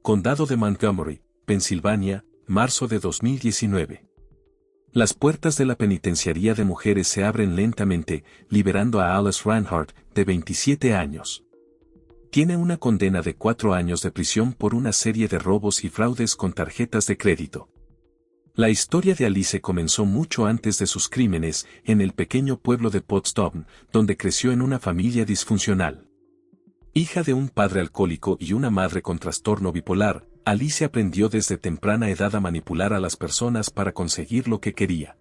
Condado de Montgomery, Pensilvania, marzo de 2019. Las puertas de la penitenciaría de mujeres se abren lentamente, liberando a Alice Reinhardt, de 27 años. Tiene una condena de 4 años de prisión por una serie de robos y fraudes con tarjetas de crédito. La historia de Alice comenzó mucho antes de sus crímenes, en el pequeño pueblo de Pottstown, donde creció en una familia disfuncional. Hija de un padre alcohólico y una madre con trastorno bipolar, Alice aprendió desde temprana edad a manipular a las personas para conseguir lo que quería.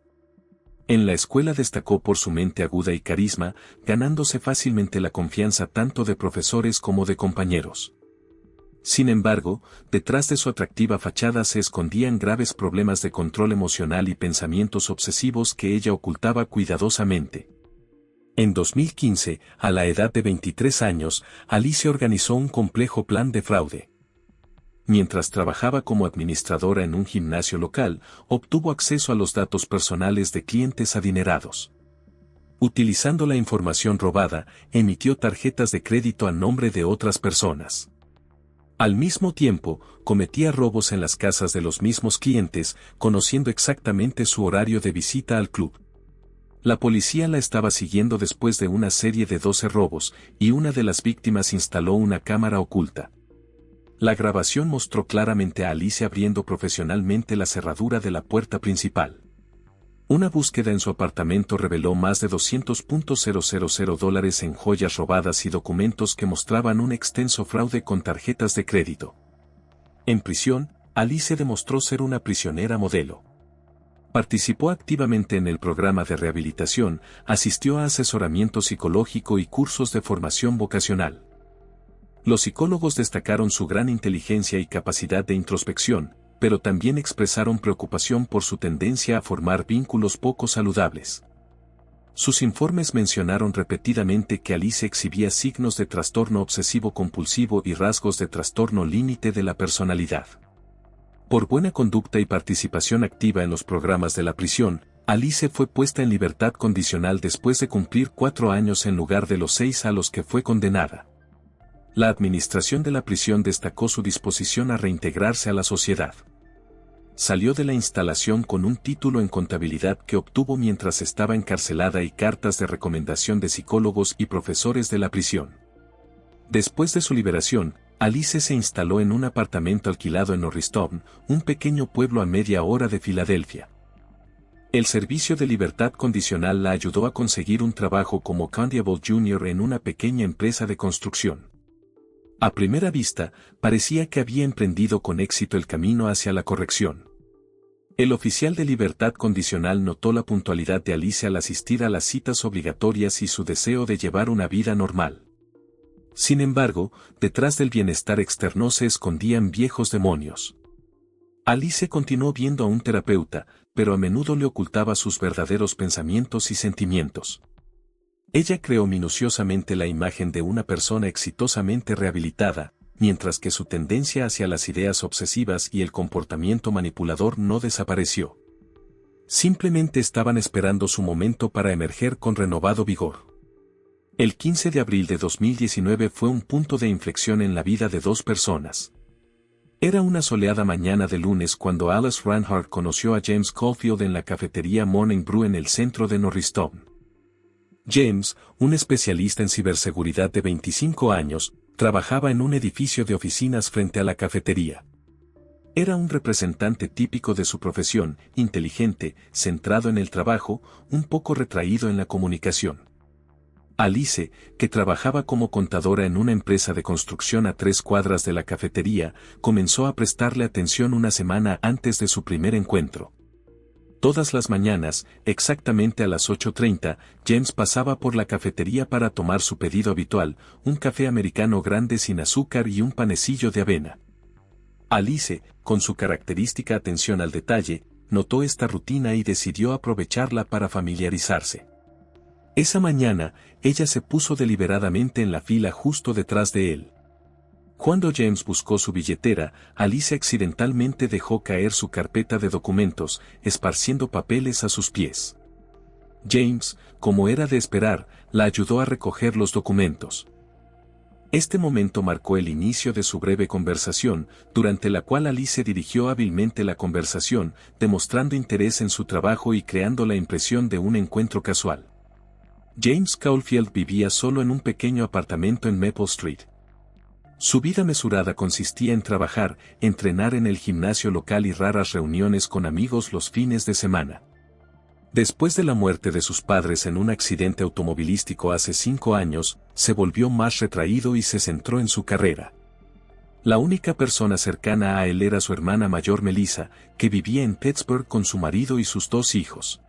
En la escuela destacó por su mente aguda y carisma, ganándose fácilmente la confianza tanto de profesores como de compañeros. Sin embargo, detrás de su atractiva fachada se escondían graves problemas de control emocional y pensamientos obsesivos que ella ocultaba cuidadosamente. En 2015, a la edad de 23 años, Alice organizó un complejo plan de fraude. Mientras trabajaba como administradora en un gimnasio local, obtuvo acceso a los datos personales de clientes adinerados. Utilizando la información robada, emitió tarjetas de crédito a nombre de otras personas. Al mismo tiempo, cometía robos en las casas de los mismos clientes, conociendo exactamente su horario de visita al club. La policía la estaba siguiendo después de una serie de 12 robos, y una de las víctimas instaló una cámara oculta. La grabación mostró claramente a Alice abriendo profesionalmente la cerradura de la puerta principal. Una búsqueda en su apartamento reveló más de $200,000 en joyas robadas y documentos que mostraban un extenso fraude con tarjetas de crédito. En prisión, Alice demostró ser una prisionera modelo. Participó activamente en el programa de rehabilitación, asistió a asesoramiento psicológico y cursos de formación vocacional. Los psicólogos destacaron su gran inteligencia y capacidad de introspección, pero también expresaron preocupación por su tendencia a formar vínculos poco saludables. Sus informes mencionaron repetidamente que Alice exhibía signos de trastorno obsesivo-compulsivo y rasgos de trastorno límite de la personalidad. Por buena conducta y participación activa en los programas de la prisión, Alice fue puesta en libertad condicional después de cumplir 4 años en lugar de los 6 a los que fue condenada. La administración de la prisión destacó su disposición a reintegrarse a la sociedad. Salió de la instalación con un título en contabilidad que obtuvo mientras estaba encarcelada y cartas de recomendación de psicólogos y profesores de la prisión. Después de su liberación, Alice se instaló en un apartamento alquilado en Norristown, un pequeño pueblo a media hora de Filadelfia. El servicio de libertad condicional la ayudó a conseguir un trabajo como constable junior en una pequeña empresa de construcción. A primera vista, parecía que había emprendido con éxito el camino hacia la corrección. El oficial de libertad condicional notó la puntualidad de Alice al asistir a las citas obligatorias y su deseo de llevar una vida normal. Sin embargo, detrás del bienestar externo se escondían viejos demonios. Alice continuó viendo a un terapeuta, pero a menudo le ocultaba sus verdaderos pensamientos y sentimientos. Ella creó minuciosamente la imagen de una persona exitosamente rehabilitada, mientras que su tendencia hacia las ideas obsesivas y el comportamiento manipulador no desapareció. Simplemente estaban esperando su momento para emerger con renovado vigor. El 15 de abril de 2019 fue un punto de inflexión en la vida de 2 personas. Era una soleada mañana de lunes cuando Alice Reinhardt conoció a James Caulfield en la cafetería Morning Brew en el centro de Norristown. James, un especialista en ciberseguridad de 25 años, trabajaba en un edificio de oficinas frente a la cafetería. Era un representante típico de su profesión, inteligente, centrado en el trabajo, un poco retraído en la comunicación. Alice, que trabajaba como contadora en una empresa de construcción a 3 cuadras de la cafetería, comenzó a prestarle atención una semana antes de su primer encuentro. Todas las mañanas, exactamente a las 8:30, James pasaba por la cafetería para tomar su pedido habitual, un café americano grande sin azúcar y un panecillo de avena. Alice, con su característica atención al detalle, notó esta rutina y decidió aprovecharla para familiarizarse. Esa mañana, ella se puso deliberadamente en la fila justo detrás de él. Cuando James buscó su billetera, Alice accidentalmente dejó caer su carpeta de documentos, esparciendo papeles a sus pies. James, como era de esperar, la ayudó a recoger los documentos. Este momento marcó el inicio de su breve conversación, durante la cual Alice dirigió hábilmente la conversación, demostrando interés en su trabajo y creando la impresión de un encuentro casual. James Caulfield vivía solo en un pequeño apartamento en Maple Street. Su vida mesurada consistía en trabajar, entrenar en el gimnasio local y raras reuniones con amigos los fines de semana. Después de la muerte de sus padres en un accidente automovilístico hace 5 años, se volvió más retraído y se centró en su carrera. La única persona cercana a él era su hermana mayor Melissa, que vivía en Pittsburgh con su marido y sus 2 hijos.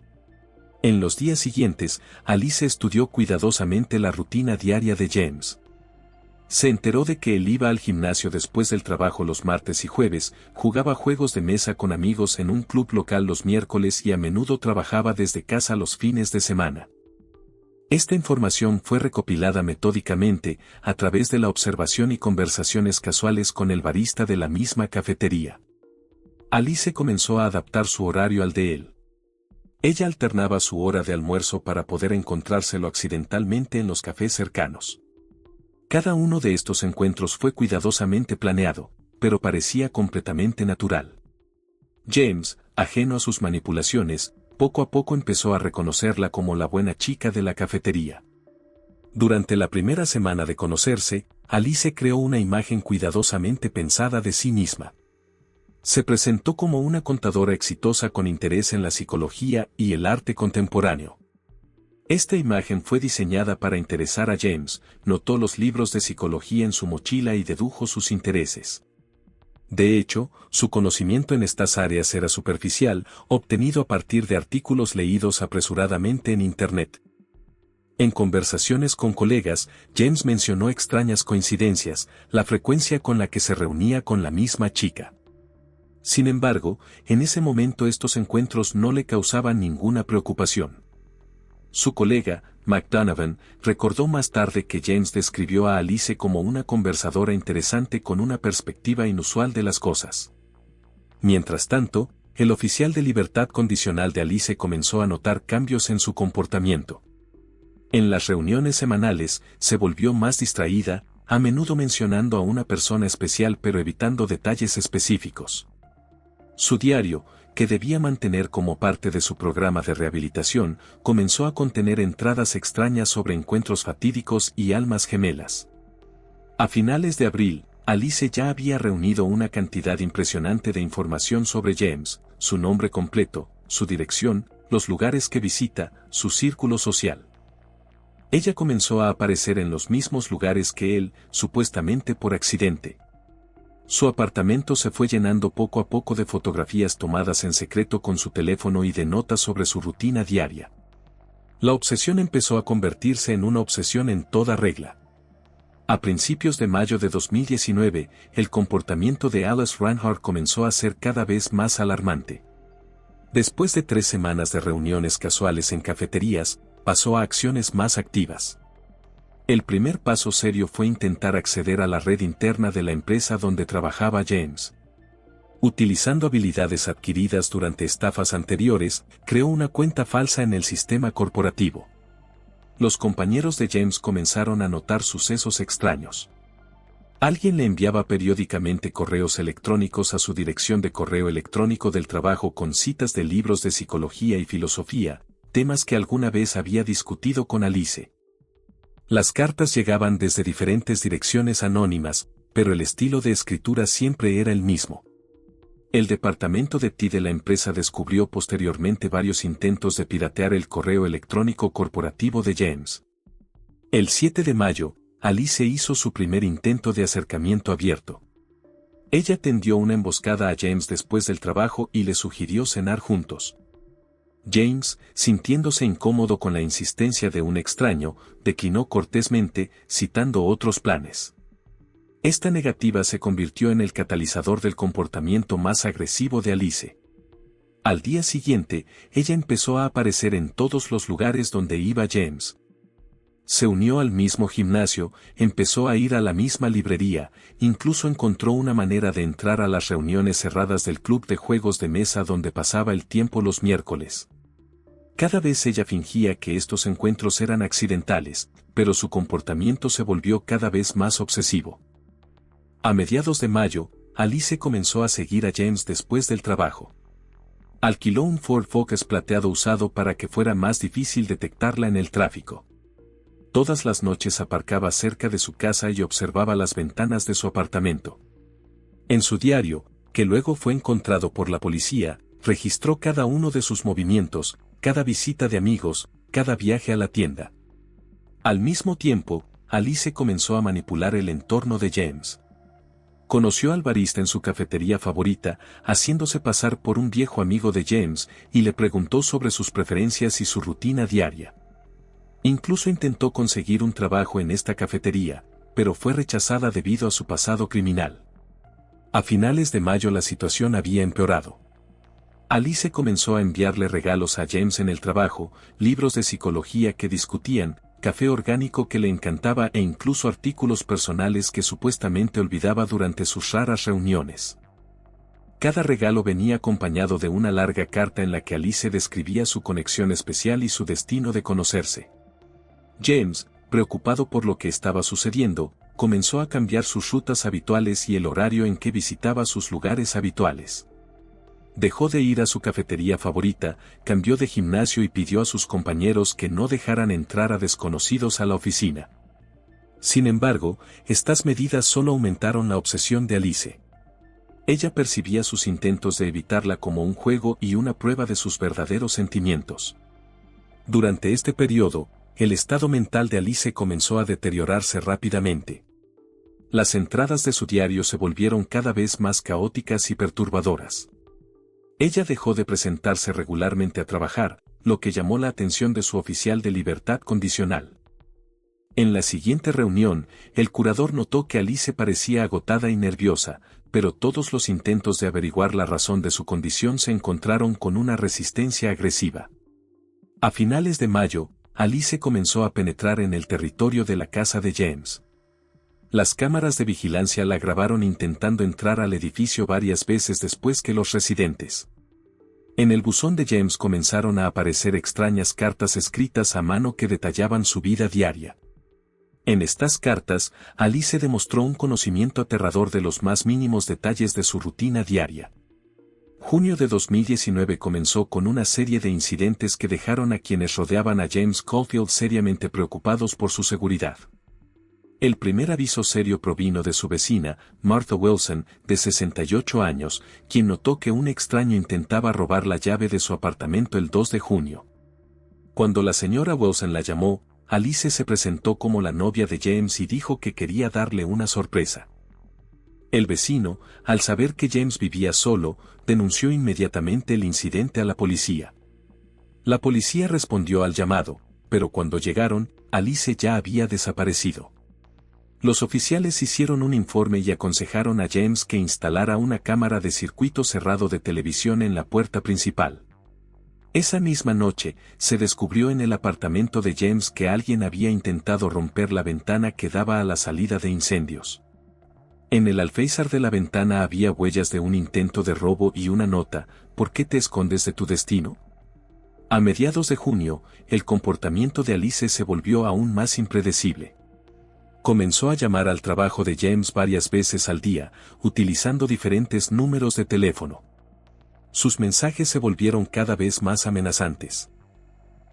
En los días siguientes, Alice estudió cuidadosamente la rutina diaria de James. Se enteró de que él iba al gimnasio después del trabajo los martes y jueves, jugaba juegos de mesa con amigos en un club local los miércoles y a menudo trabajaba desde casa los fines de semana. Esta información fue recopilada metódicamente a través de la observación y conversaciones casuales con el barista de la misma cafetería. Alice comenzó a adaptar su horario al de él. Ella alternaba su hora de almuerzo para poder encontrárselo accidentalmente en los cafés cercanos. Cada uno de estos encuentros fue cuidadosamente planeado, pero parecía completamente natural. James, ajeno a sus manipulaciones, poco a poco empezó a reconocerla como la buena chica de la cafetería. Durante la primera semana de conocerse, Alice creó una imagen cuidadosamente pensada de sí misma. Se presentó como una contadora exitosa con interés en la psicología y el arte contemporáneo. Esta imagen fue diseñada para interesar a James, notó los libros de psicología en su mochila y dedujo sus intereses. De hecho, su conocimiento en estas áreas era superficial, obtenido a partir de artículos leídos apresuradamente en Internet. En conversaciones con colegas, James mencionó extrañas coincidencias, la frecuencia con la que se reunía con la misma chica. Sin embargo, en ese momento estos encuentros no le causaban ninguna preocupación. Su colega, McDonovan, recordó más tarde que James describió a Alice como una conversadora interesante con una perspectiva inusual de las cosas. Mientras tanto, el oficial de libertad condicional de Alice comenzó a notar cambios en su comportamiento. En las reuniones semanales, se volvió más distraída, a menudo mencionando a una persona especial pero evitando detalles específicos. Su diario, que debía mantener como parte de su programa de rehabilitación, comenzó a contener entradas extrañas sobre encuentros fatídicos y almas gemelas. A finales de abril, Alice ya había reunido una cantidad impresionante de información sobre James, su nombre completo, su dirección, los lugares que visita, su círculo social. Ella comenzó a aparecer en los mismos lugares que él, supuestamente por accidente. Su apartamento se fue llenando poco a poco de fotografías tomadas en secreto con su teléfono y de notas sobre su rutina diaria. La obsesión empezó a convertirse en una obsesión en toda regla. A principios de mayo de 2019, el comportamiento de Alice Reinhardt comenzó a ser cada vez más alarmante. Después de 3 semanas de reuniones casuales en cafeterías, pasó a acciones más activas. El primer paso serio fue intentar acceder a la red interna de la empresa donde trabajaba James. Utilizando habilidades adquiridas durante estafas anteriores, creó una cuenta falsa en el sistema corporativo. Los compañeros de James comenzaron a notar sucesos extraños. Alguien le enviaba periódicamente correos electrónicos a su dirección de correo electrónico del trabajo con citas de libros de psicología y filosofía, temas que alguna vez había discutido con Alice. Las cartas llegaban desde diferentes direcciones anónimas, pero el estilo de escritura siempre era el mismo. El departamento de TI de la empresa descubrió posteriormente varios intentos de piratear el correo electrónico corporativo de James. El 7 de mayo, Alice hizo su primer intento de acercamiento abierto. Ella tendió una emboscada a James después del trabajo y le sugirió cenar juntos. James, sintiéndose incómodo con la insistencia de un extraño, declinó cortésmente, citando otros planes. Esta negativa se convirtió en el catalizador del comportamiento más agresivo de Alice. Al día siguiente, ella empezó a aparecer en todos los lugares donde iba James. Se unió al mismo gimnasio, empezó a ir a la misma librería, incluso encontró una manera de entrar a las reuniones cerradas del club de juegos de mesa donde pasaba el tiempo los miércoles. Cada vez ella fingía que estos encuentros eran accidentales, pero su comportamiento se volvió cada vez más obsesivo. A mediados de mayo, Alice comenzó a seguir a James después del trabajo. Alquiló un Ford Focus plateado usado para que fuera más difícil detectarla en el tráfico. Todas las noches aparcaba cerca de su casa y observaba las ventanas de su apartamento. En su diario, que luego fue encontrado por la policía, registró cada uno de sus movimientos, cada visita de amigos, cada viaje a la tienda. Al mismo tiempo, Alice comenzó a manipular el entorno de James. Conoció al barista en su cafetería favorita, haciéndose pasar por un viejo amigo de James, y le preguntó sobre sus preferencias y su rutina diaria. Incluso intentó conseguir un trabajo en esta cafetería, pero fue rechazada debido a su pasado criminal. A finales de mayo la situación había empeorado. Alice comenzó a enviarle regalos a James en el trabajo, libros de psicología que discutían, café orgánico que le encantaba e incluso artículos personales que supuestamente olvidaba durante sus raras reuniones. Cada regalo venía acompañado de una larga carta en la que Alice describía su conexión especial y su destino de conocerse. James, preocupado por lo que estaba sucediendo, comenzó a cambiar sus rutas habituales y el horario en que visitaba sus lugares habituales. Dejó de ir a su cafetería favorita, cambió de gimnasio y pidió a sus compañeros que no dejaran entrar a desconocidos a la oficina. Sin embargo, estas medidas solo aumentaron la obsesión de Alice. Ella percibía sus intentos de evitarla como un juego y una prueba de sus verdaderos sentimientos. Durante este periodo, el estado mental de Alice comenzó a deteriorarse rápidamente. Las entradas de su diario se volvieron cada vez más caóticas y perturbadoras. Ella dejó de presentarse regularmente a trabajar, lo que llamó la atención de su oficial de libertad condicional. En la siguiente reunión, el curador notó que Alice parecía agotada y nerviosa, pero todos los intentos de averiguar la razón de su condición se encontraron con una resistencia agresiva. A finales de mayo, Alice comenzó a penetrar en el territorio de la casa de James. Las cámaras de vigilancia la grabaron intentando entrar al edificio varias veces después que los residentes. En el buzón de James comenzaron a aparecer extrañas cartas escritas a mano que detallaban su vida diaria. En estas cartas, Alice demostró un conocimiento aterrador de los más mínimos detalles de su rutina diaria. Junio de 2019 comenzó con una serie de incidentes que dejaron a quienes rodeaban a James Caulfield seriamente preocupados por su seguridad. El primer aviso serio provino de su vecina, Martha Wilson, de 68 años, quien notó que un extraño intentaba robar la llave de su apartamento el 2 de junio. Cuando la señora Wilson la llamó, Alice se presentó como la novia de James y dijo que quería darle una sorpresa. El vecino, al saber que James vivía solo, denunció inmediatamente el incidente a la policía. La policía respondió al llamado, pero cuando llegaron, Alice ya había desaparecido. Los oficiales hicieron un informe y aconsejaron a James que instalara una cámara de circuito cerrado de televisión en la puerta principal. Esa misma noche, se descubrió en el apartamento de James que alguien había intentado romper la ventana que daba a la salida de incendios. En el alféizar de la ventana había huellas de un intento de robo y una nota: ¿por qué te escondes de tu destino? A mediados de junio, el comportamiento de Alice se volvió aún más impredecible. Comenzó a llamar al trabajo de James varias veces al día, utilizando diferentes números de teléfono. Sus mensajes se volvieron cada vez más amenazantes.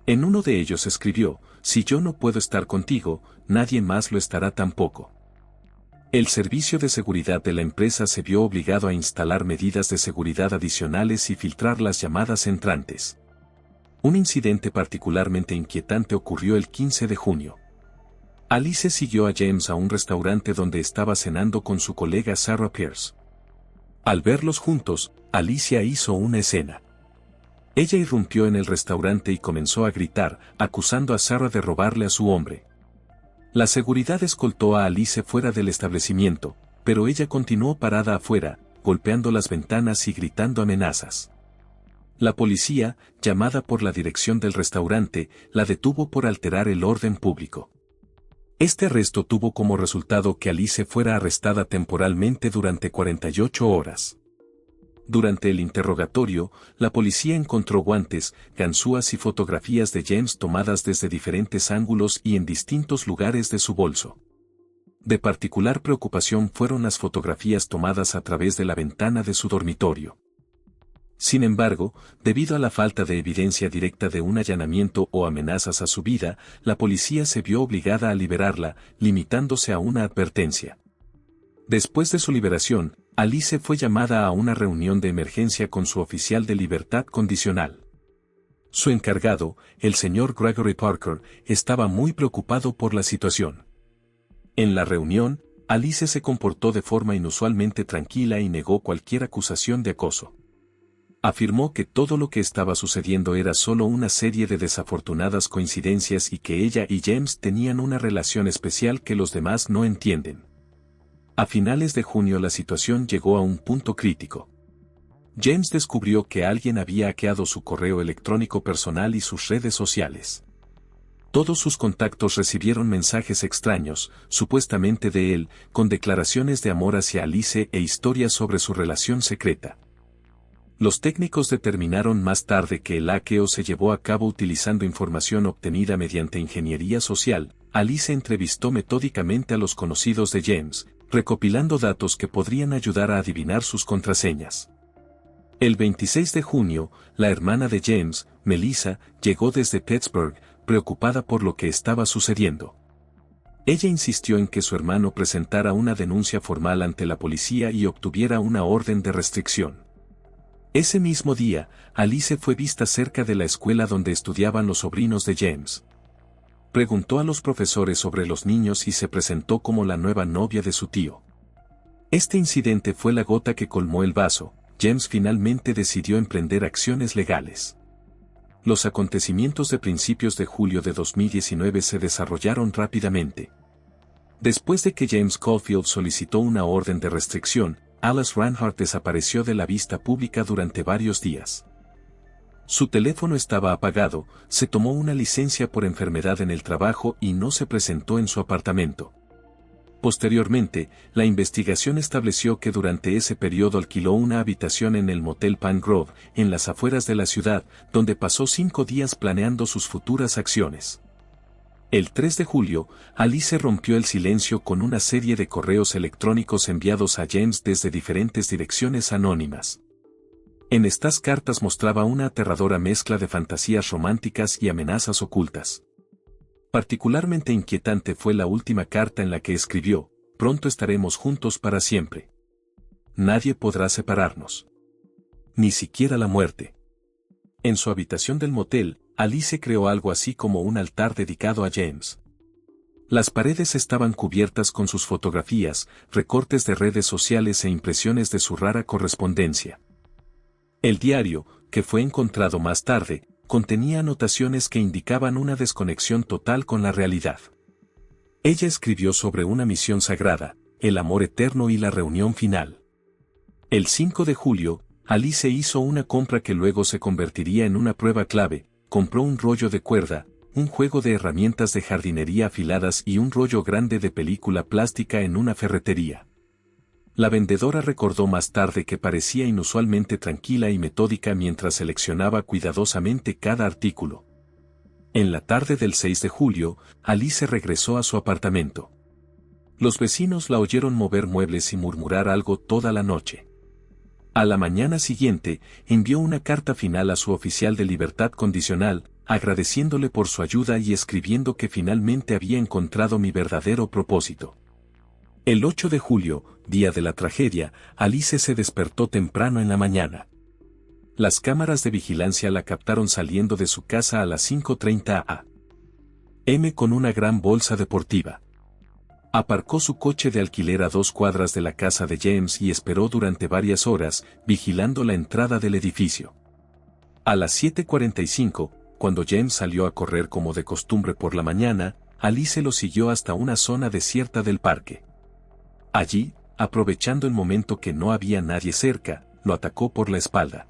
En uno de ellos escribió: si yo no puedo estar contigo, nadie más lo estará tampoco. El servicio de seguridad de la empresa se vio obligado a instalar medidas de seguridad adicionales y filtrar las llamadas entrantes. Un incidente particularmente inquietante ocurrió el 15 de junio. Alice siguió a James a un restaurante donde estaba cenando con su colega Sarah Pierce. Al verlos juntos, Alicia hizo una escena. Ella irrumpió en el restaurante y comenzó a gritar, acusando a Sarah de robarle a su hombre. La seguridad escoltó a Alice fuera del establecimiento, pero ella continuó parada afuera, golpeando las ventanas y gritando amenazas. La policía, llamada por la dirección del restaurante, la detuvo por alterar el orden público. Este arresto tuvo como resultado que Alice fuera arrestada temporalmente durante 48 horas. Durante el interrogatorio, la policía encontró guantes, ganzúas y fotografías de James tomadas desde diferentes ángulos y en distintos lugares de su bolso. De particular preocupación fueron las fotografías tomadas a través de la ventana de su dormitorio. Sin embargo, debido a la falta de evidencia directa de un allanamiento o amenazas a su vida, la policía se vio obligada a liberarla, limitándose a una advertencia. Después de su liberación, Alice fue llamada a una reunión de emergencia con su oficial de libertad condicional. Su encargado, el señor Gregory Parker, estaba muy preocupado por la situación. En la reunión, Alice se comportó de forma inusualmente tranquila y negó cualquier acusación de acoso. Afirmó que todo lo que estaba sucediendo era solo una serie de desafortunadas coincidencias y que ella y James tenían una relación especial que los demás no entienden. A finales de junio la situación llegó a un punto crítico. James descubrió que alguien había hackeado su correo electrónico personal y sus redes sociales. Todos sus contactos recibieron mensajes extraños, supuestamente de él, con declaraciones de amor hacia Alice e historias sobre su relación secreta. Los técnicos determinaron más tarde que el hackeo se llevó a cabo utilizando información obtenida mediante ingeniería social. Alice entrevistó metódicamente a los conocidos de James, recopilando datos que podrían ayudar a adivinar sus contraseñas. El 26 de junio, la hermana de James, Melissa, llegó desde Pittsburgh, preocupada por lo que estaba sucediendo. Ella insistió en que su hermano presentara una denuncia formal ante la policía y obtuviera una orden de restricción. Ese mismo día, Alice fue vista cerca de la escuela donde estudiaban los sobrinos de James. Preguntó a los profesores sobre los niños y se presentó como la nueva novia de su tío. Este incidente fue la gota que colmó el vaso. James finalmente decidió emprender acciones legales. Los acontecimientos de principios de julio de 2019 se desarrollaron rápidamente. Después de que James Caulfield solicitó una orden de restricción, Alice Reinhardt desapareció de la vista pública durante varios días. Su teléfono estaba apagado, se tomó una licencia por enfermedad en el trabajo y no se presentó en su apartamento. Posteriormente, la investigación estableció que durante ese periodo alquiló una habitación en el motel Pine Grove, en las afueras de la ciudad, donde pasó 5 días planeando sus futuras acciones. El 3 de julio, Alice rompió el silencio con una serie de correos electrónicos enviados a James desde diferentes direcciones anónimas. En estas cartas mostraba una aterradora mezcla de fantasías románticas y amenazas ocultas. Particularmente inquietante fue la última carta en la que escribió: "Pronto estaremos juntos para siempre. Nadie podrá separarnos. Ni siquiera la muerte". En su habitación del motel, Alice creó algo así como un altar dedicado a James. Las paredes estaban cubiertas con sus fotografías, recortes de redes sociales e impresiones de su rara correspondencia. El diario, que fue encontrado más tarde, contenía anotaciones que indicaban una desconexión total con la realidad. Ella escribió sobre una misión sagrada, el amor eterno y la reunión final. El 5 de julio, Alice hizo una compra que luego se convertiría en una prueba clave. Compró un rollo de cuerda, un juego de herramientas de jardinería afiladas y un rollo grande de película plástica en una ferretería. La vendedora recordó más tarde que parecía inusualmente tranquila y metódica mientras seleccionaba cuidadosamente cada artículo. En la tarde del 6 de julio, Alice regresó a su apartamento. Los vecinos la oyeron mover muebles y murmurar algo toda la noche. A la mañana siguiente, envió una carta final a su oficial de libertad condicional, agradeciéndole por su ayuda y escribiendo que finalmente había encontrado mi verdadero propósito. El 8 de julio, día de la tragedia, Alice se despertó temprano en la mañana. Las cámaras de vigilancia la captaron saliendo de su casa a las 5:30 a.m. con una gran bolsa deportiva. Aparcó su coche de alquiler a 2 cuadras de la casa de James y esperó durante varias horas, vigilando la entrada del edificio. A las 7:45, cuando James salió a correr como de costumbre por la mañana, Alice lo siguió hasta una zona desierta del parque. Allí, aprovechando el momento que no había nadie cerca, lo atacó por la espalda.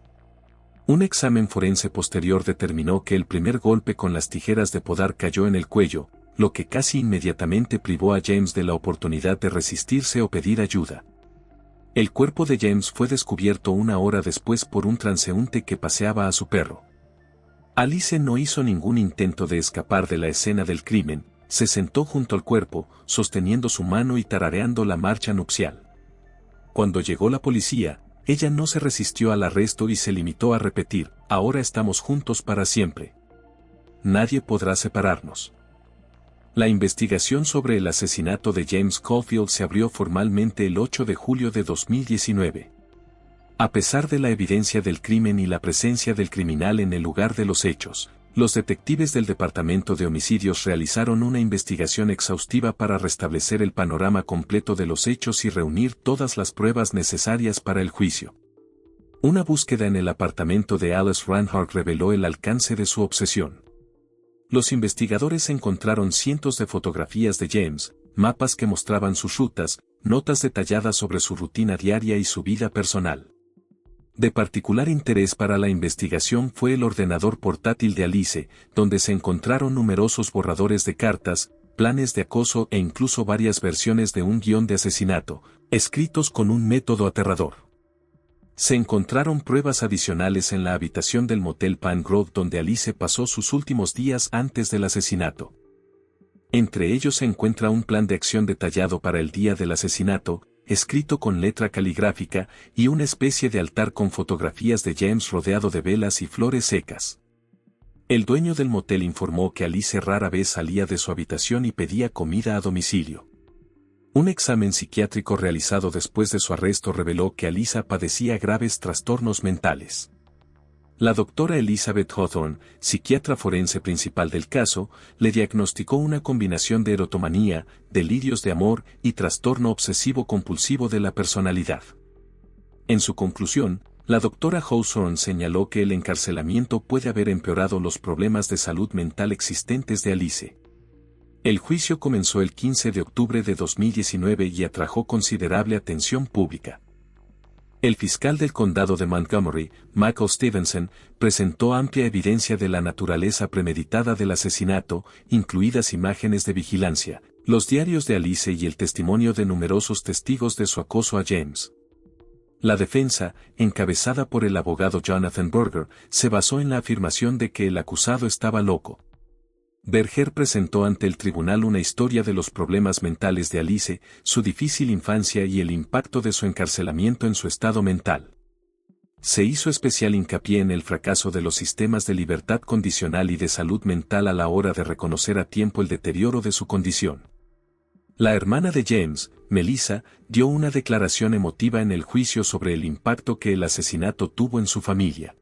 Un examen forense posterior determinó que el primer golpe con las tijeras de podar cayó en el cuello, lo que casi inmediatamente privó a James de la oportunidad de resistirse o pedir ayuda. El cuerpo de James fue descubierto una hora después por un transeúnte que paseaba a su perro. Alice no hizo ningún intento de escapar de la escena del crimen, se sentó junto al cuerpo, sosteniendo su mano y tarareando la marcha nupcial. Cuando llegó la policía, ella no se resistió al arresto y se limitó a repetir: ahora estamos juntos para siempre. Nadie podrá separarnos. La investigación sobre el asesinato de James Caulfield se abrió formalmente el 8 de julio de 2019. A pesar de la evidencia del crimen y la presencia del criminal en el lugar de los hechos, los detectives del Departamento de Homicidios realizaron una investigación exhaustiva para restablecer el panorama completo de los hechos y reunir todas las pruebas necesarias para el juicio. Una búsqueda en el apartamento de Alice Reinhardt reveló el alcance de su obsesión. Los investigadores encontraron cientos de fotografías de James, mapas que mostraban sus rutas, notas detalladas sobre su rutina diaria y su vida personal. De particular interés para la investigación fue el ordenador portátil de Alice, donde se encontraron numerosos borradores de cartas, planes de acoso e incluso varias versiones de un guión de asesinato, escritos con un método aterrador. Se encontraron pruebas adicionales en la habitación del motel Pine Grove donde Alice pasó sus últimos días antes del asesinato. Entre ellos se encuentra un plan de acción detallado para el día del asesinato, escrito con letra caligráfica, y una especie de altar con fotografías de James rodeado de velas y flores secas. El dueño del motel informó que Alice rara vez salía de su habitación y pedía comida a domicilio. Un examen psiquiátrico realizado después de su arresto reveló que Alice padecía graves trastornos mentales. La doctora Elizabeth Hawthorne, psiquiatra forense principal del caso, le diagnosticó una combinación de erotomanía, delirios de amor y trastorno obsesivo-compulsivo de la personalidad. En su conclusión, la doctora Hawthorne señaló que el encarcelamiento puede haber empeorado los problemas de salud mental existentes de Alice. El juicio comenzó el 15 de octubre de 2019 y atrajo considerable atención pública. El fiscal del condado de Montgomery, Michael Stevenson, presentó amplia evidencia de la naturaleza premeditada del asesinato, incluidas imágenes de vigilancia, los diarios de Alice y el testimonio de numerosos testigos de su acoso a James. La defensa, encabezada por el abogado Jonathan Berger, se basó en la afirmación de que el acusado estaba loco. Berger presentó ante el tribunal una historia de los problemas mentales de Alice, su difícil infancia y el impacto de su encarcelamiento en su estado mental. Se hizo especial hincapié en el fracaso de los sistemas de libertad condicional y de salud mental a la hora de reconocer a tiempo el deterioro de su condición. La hermana de James, Melissa, dio una declaración emotiva en el juicio sobre el impacto que el asesinato tuvo en su familia.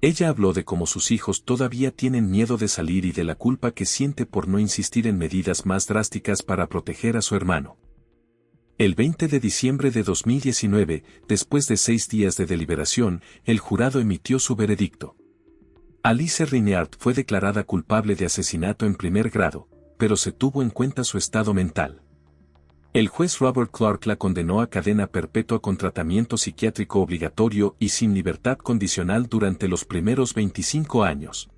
Ella habló de cómo sus hijos todavía tienen miedo de salir y de la culpa que siente por no insistir en medidas más drásticas para proteger a su hermano. El 20 de diciembre de 2019, después de 6 días de deliberación, el jurado emitió su veredicto. Alice Reinhardt fue declarada culpable de asesinato en primer grado, pero se tuvo en cuenta su estado mental. El juez Robert Clark la condenó a cadena perpetua con tratamiento psiquiátrico obligatorio y sin libertad condicional durante los primeros 25 años.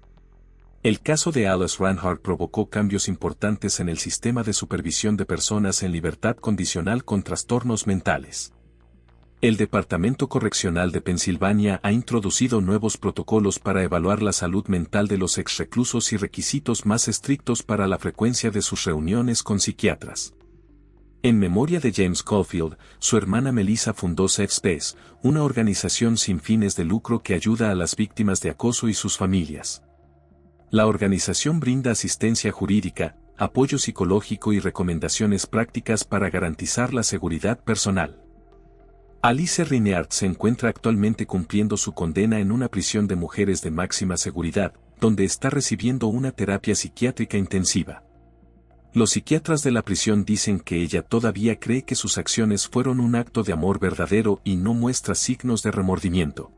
El caso de Alice Reinhardt provocó cambios importantes en el sistema de supervisión de personas en libertad condicional con trastornos mentales. El Departamento Correccional de Pensilvania ha introducido nuevos protocolos para evaluar la salud mental de los exreclusos y requisitos más estrictos para la frecuencia de sus reuniones con psiquiatras. En memoria de James Caulfield, su hermana Melissa fundó Safe Space, una organización sin fines de lucro que ayuda a las víctimas de acoso y sus familias. La organización brinda asistencia jurídica, apoyo psicológico y recomendaciones prácticas para garantizar la seguridad personal. Alice Reinhardt se encuentra actualmente cumpliendo su condena en una prisión de mujeres de máxima seguridad, donde está recibiendo una terapia psiquiátrica intensiva. Los psiquiatras de la prisión dicen que ella todavía cree que sus acciones fueron un acto de amor verdadero y no muestra signos de remordimiento.